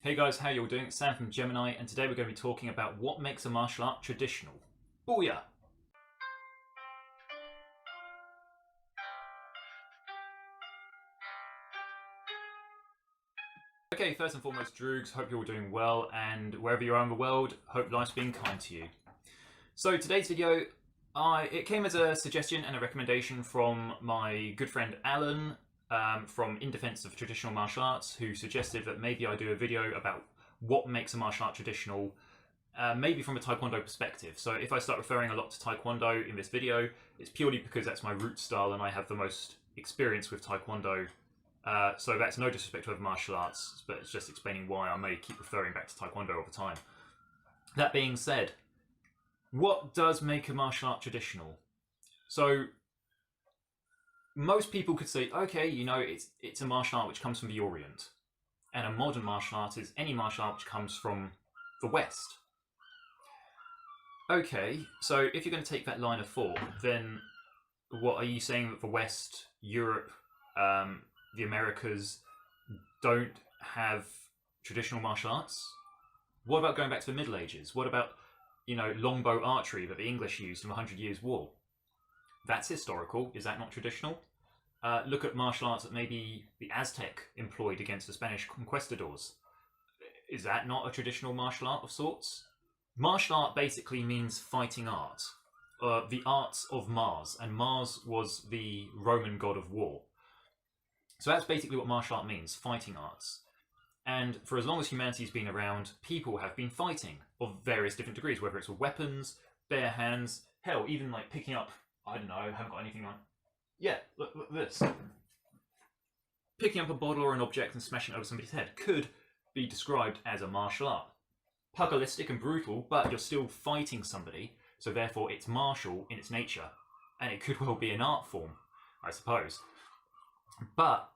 Hey guys, how you all doing? It's Sam from Gemini, and today we're going to be talking about what makes a martial art traditional. Booyah! Okay, first and foremost, Droogs, hope you're all doing well, and wherever you are in the world, hope life's being kind to you. So today's video, it came as a suggestion and a recommendation from my good friend Alan from In Defense of Traditional Martial Arts, who suggested that maybe I do a video about what makes a martial art traditional, maybe from a taekwondo perspective. So if I start referring a lot to taekwondo in this video, it's purely because that's my root style and I have the most experience with taekwondo. So that's no disrespect to other martial arts, but it's just explaining why I may keep referring back to taekwondo all the time. That being said, what does make a martial art traditional? So most people could say, okay, you know, it's a martial art which comes from the Orient. And a modern martial art is any martial art which comes from the West. Okay, so if you're going to take that line of thought, then what are you saying, that the West, Europe, the Americas don't have traditional martial arts? What about going back to the Middle Ages? What about, you know, longbow archery that the English used in the 100 Years' War? That's historical. Is that not traditional? Look at martial arts that maybe the Aztec employed against the Spanish conquistadors. Is that not a traditional martial art of sorts? Martial art basically means fighting art. The arts of Mars, and Mars was the Roman god of war. So that's basically what martial art means, fighting arts. And for as long as humanity's been around, people have been fighting of various different degrees, whether it's with weapons, bare hands, hell, even like picking up, I don't know, I haven't got anything on. Yeah, look this. Picking up a bottle or an object and smashing it over somebody's head could be described as a martial art. Pugilistic and brutal, but you're still fighting somebody, so therefore it's martial in its nature. And it could well be an art form, I suppose. But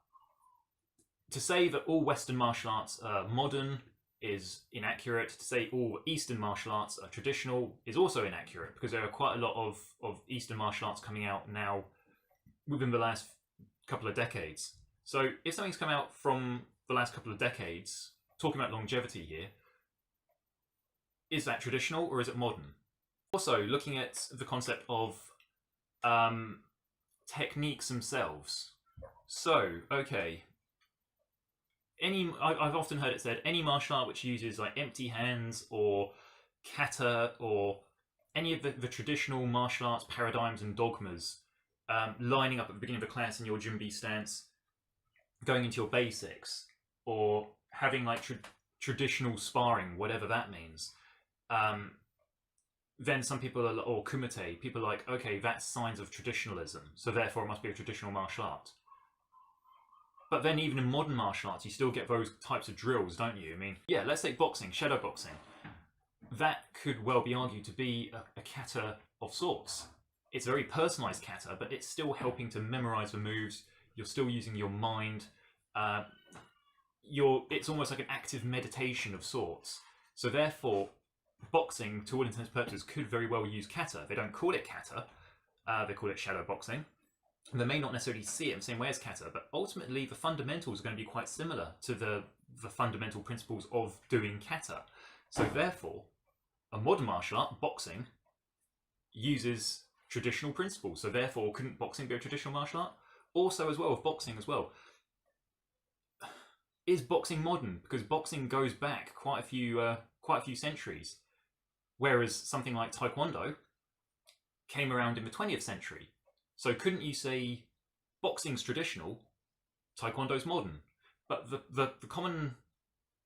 to say that all Western martial arts are modern is inaccurate. To say all Eastern martial arts are traditional is also inaccurate, because there are quite a lot of Eastern martial arts coming out now within the last couple of decades. So if something's come out from the last couple of decades, talking about longevity here, is that traditional or is it modern? Also, looking at the concept of techniques themselves. So, okay, I've often heard it said, any martial art which uses like empty hands or kata or any of the traditional martial arts paradigms and dogmas, lining up at the beginning of a class in your Jumbi stance, going into your basics, or having like traditional sparring, whatever that means, then some people are, or kumite, people are like, okay, that's signs of traditionalism, so therefore it must be a traditional martial art. But then even in modern martial arts, you still get those types of drills, don't you? I mean, yeah, let's take boxing, shadow boxing. That could well be argued to be a kata of sorts. It's a very personalized kata, but it's still helping to memorize the moves. You're still using your mind. It's almost like an active meditation of sorts. So therefore, boxing, to all intents and purposes, could very well use kata. They don't call it kata. They call it shadow boxing. They may not necessarily see it in the same way as kata, but ultimately the fundamentals are going to be quite similar to the fundamental principles of doing kata. So therefore, a modern martial art, boxing, uses traditional principles. So therefore, couldn't boxing be a traditional martial art? Also as well, with boxing as well. Is boxing modern? Because boxing goes back quite a few centuries. Whereas something like taekwondo came around in the 20th century. So couldn't you say boxing's traditional, taekwondo's modern? But the common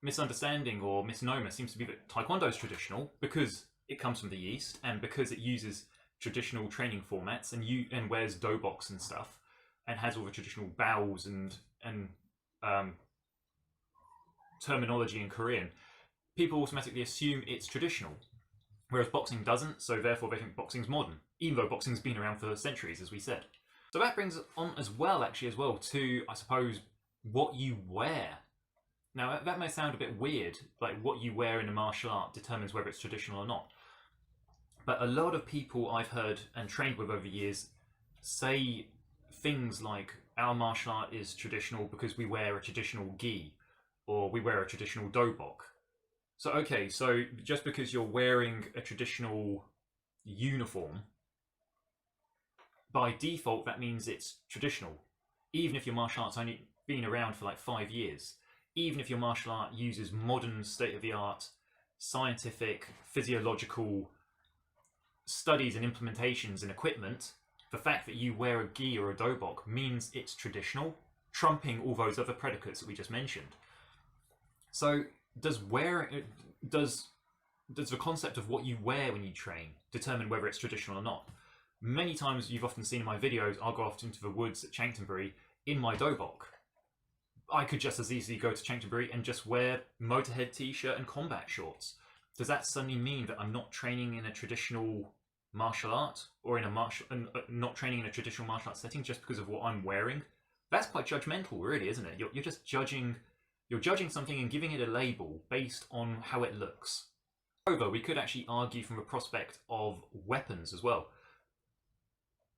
misunderstanding or misnomer seems to be that taekwondo's traditional because it comes from the East and because it uses traditional training formats and wears doboks and stuff and has all the traditional bows and terminology in Korean. People automatically assume it's traditional, whereas boxing doesn't, so therefore they think boxing's modern, even though boxing's been around for centuries, as we said. So that brings on as well to, I suppose, what you wear. Now, that may sound a bit weird, like what you wear in a martial art determines whether it's traditional or not. But a lot of people I've heard and trained with over the years say things like, our martial art is traditional because we wear a traditional gi, or we wear a traditional dobok. So, okay, so just because you're wearing a traditional uniform, by default, that means it's traditional. Even if your martial art's only been around for like 5 years, even if your martial art uses modern, state-of-the-art, scientific, physiological studies and implementations and equipment, the fact that you wear a gi or a dobok means it's traditional, trumping all those other predicates that we just mentioned. So does the concept of what you wear when you train determine whether it's traditional or not? Many times, you've often seen in my videos, I'll go off into the woods at Chanctonbury in my dobok. I could just as easily go to Chanctonbury and just wear Motorhead t-shirt and combat shorts. Does that suddenly mean that I'm not training in a traditional martial art, or in a not training in a traditional martial art setting just because of what I'm wearing? That's quite judgmental, really, isn't it? You're just judging. You're judging something and giving it a label based on how it looks. However, we could actually argue from a prospect of weapons as well.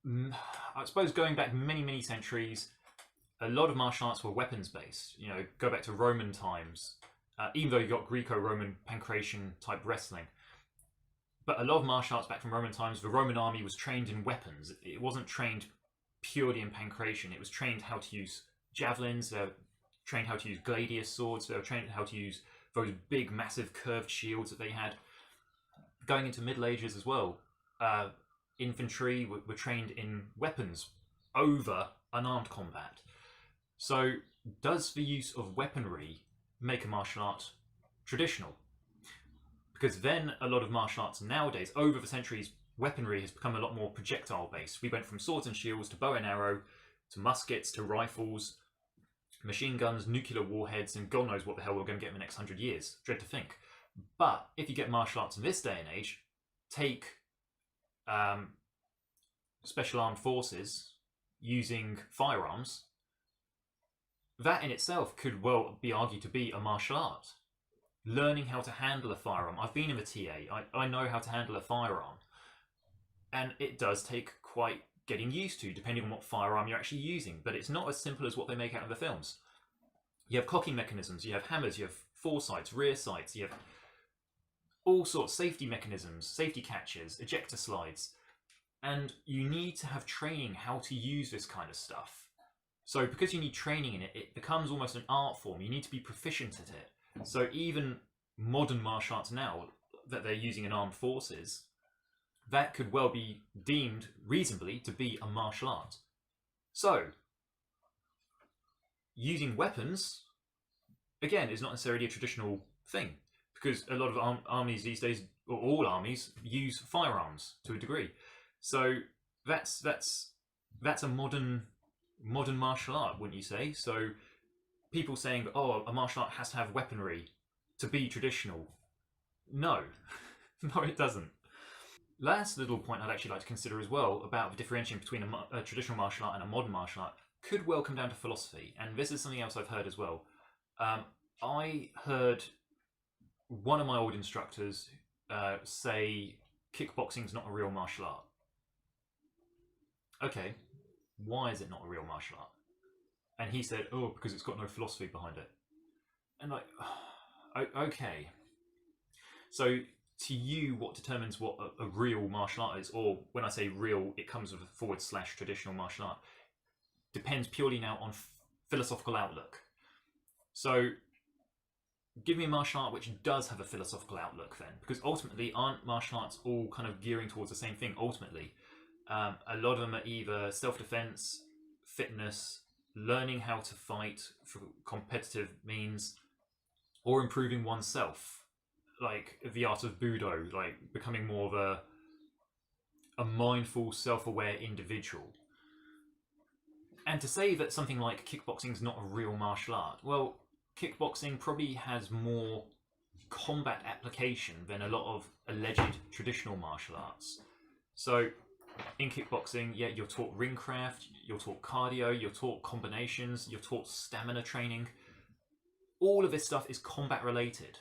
I suppose going back many, many centuries, a lot of martial arts were weapons-based. You know, go back to Roman times, even though you got Greco-Roman pancration type wrestling. But a lot of martial arts back from Roman times, the Roman army was trained in weapons. It wasn't trained purely in pancration. It was trained how to use javelins, they were trained how to use gladius swords, they were trained how to use those big, massive curved shields that they had. Going into Middle Ages as well, infantry were trained in weapons over unarmed combat. So does the use of weaponry make a martial art traditional? Because then a lot of martial arts nowadays, over the centuries, weaponry has become a lot more projectile based. We went from swords and shields to bow and arrow, to muskets, to rifles, machine guns, nuclear warheads, and God knows what the hell we're going to get in the next 100 years. Dread to think. But if you get martial arts in this day and age, take special armed forces using firearms, that in itself could well be argued to be a martial art. Learning how to handle a firearm. I've been in the TA. I know how to handle a firearm. And it does take quite getting used to, depending on what firearm you're actually using. But it's not as simple as what they make out of the films. You have cocking mechanisms, you have hammers, you have foresights, rear sights, you have all sorts of safety mechanisms, safety catches, ejector slides. And you need to have training how to use this kind of stuff. So because you need training in it, it becomes almost an art form. You need to be proficient at it. So even modern martial arts now, that they're using in armed forces, that could well be deemed reasonably to be a martial art. So using weapons, again, is not necessarily a traditional thing, because a lot of armies these days, or all armies, use firearms to a degree. So that's a modern martial art, wouldn't you say? So people saying, oh, a martial art has to have weaponry to be traditional. No, no, it doesn't. Last little point I'd actually like to consider as well about the differentiation between a traditional martial art and a modern martial art could well come down to philosophy, and this is something else I've heard as well. I heard one of my old instructors say kickboxing's not a real martial art. Okay, why is it not a real martial art? And he said, oh, because it's got no philosophy behind it. And like, okay. So to you, what determines what a real martial art is, or when I say real, it comes with a / traditional martial art, depends purely now on philosophical outlook. So give me a martial art which does have a philosophical outlook then, because ultimately aren't martial arts all kind of gearing towards the same thing ultimately? A lot of them are either self-defense, fitness, learning how to fight for competitive means, or improving oneself, like the art of Budo, like becoming more of a mindful, self-aware individual. And to say that something like kickboxing is not a real martial art, well, kickboxing probably has more combat application than a lot of alleged traditional martial arts. So in kickboxing, yeah, you're taught ring craft, you're taught cardio, you're taught combinations, you're taught stamina training. All of this stuff is combat related.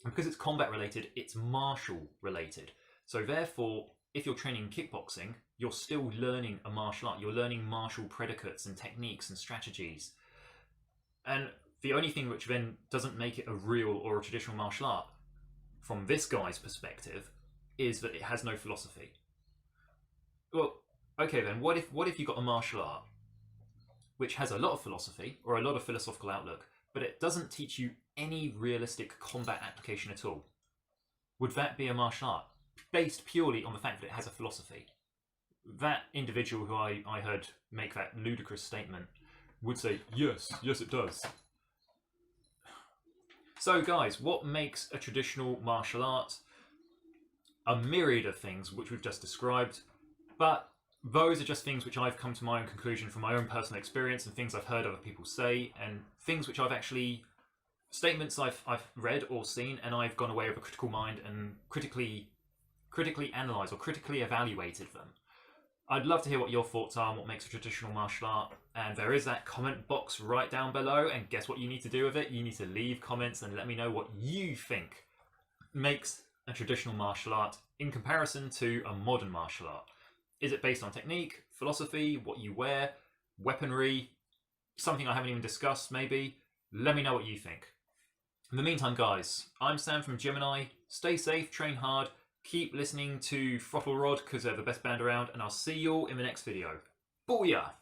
And because it's combat related, it's martial related. So therefore, if you're training kickboxing, you're still learning a martial art. You're learning martial predicates and techniques and strategies. And the only thing which then doesn't make it a real or a traditional martial art, from this guy's perspective, is that it has no philosophy. Well, okay then, what if you got a martial art which has a lot of philosophy or a lot of philosophical outlook, but it doesn't teach you any realistic combat application at all? Would that be a martial art based purely on the fact that it has a philosophy? That individual who I heard make that ludicrous statement would say, yes, it does. So guys, what makes a traditional martial art? A myriad of things which we've just described, but those are just things which I've come to my own conclusion from my own personal experience and things I've heard other people say and things which I've actually, statements I've read or seen, and I've gone away with a critical mind and critically analysed or critically evaluated them. I'd love to hear what your thoughts are on what makes a traditional martial art, and there is that comment box right down below, and guess what you need to do with it? You need to leave comments and let me know what you think makes a traditional martial art in comparison to a modern martial art. Is it based on technique, philosophy, what you wear, weaponry, something I haven't even discussed maybe? Let me know what you think. In the meantime, guys, I'm Sam from Gemini. Stay safe, train hard, keep listening to Throttle Rod because they're the best band around, and I'll see you all in the next video. Booyah!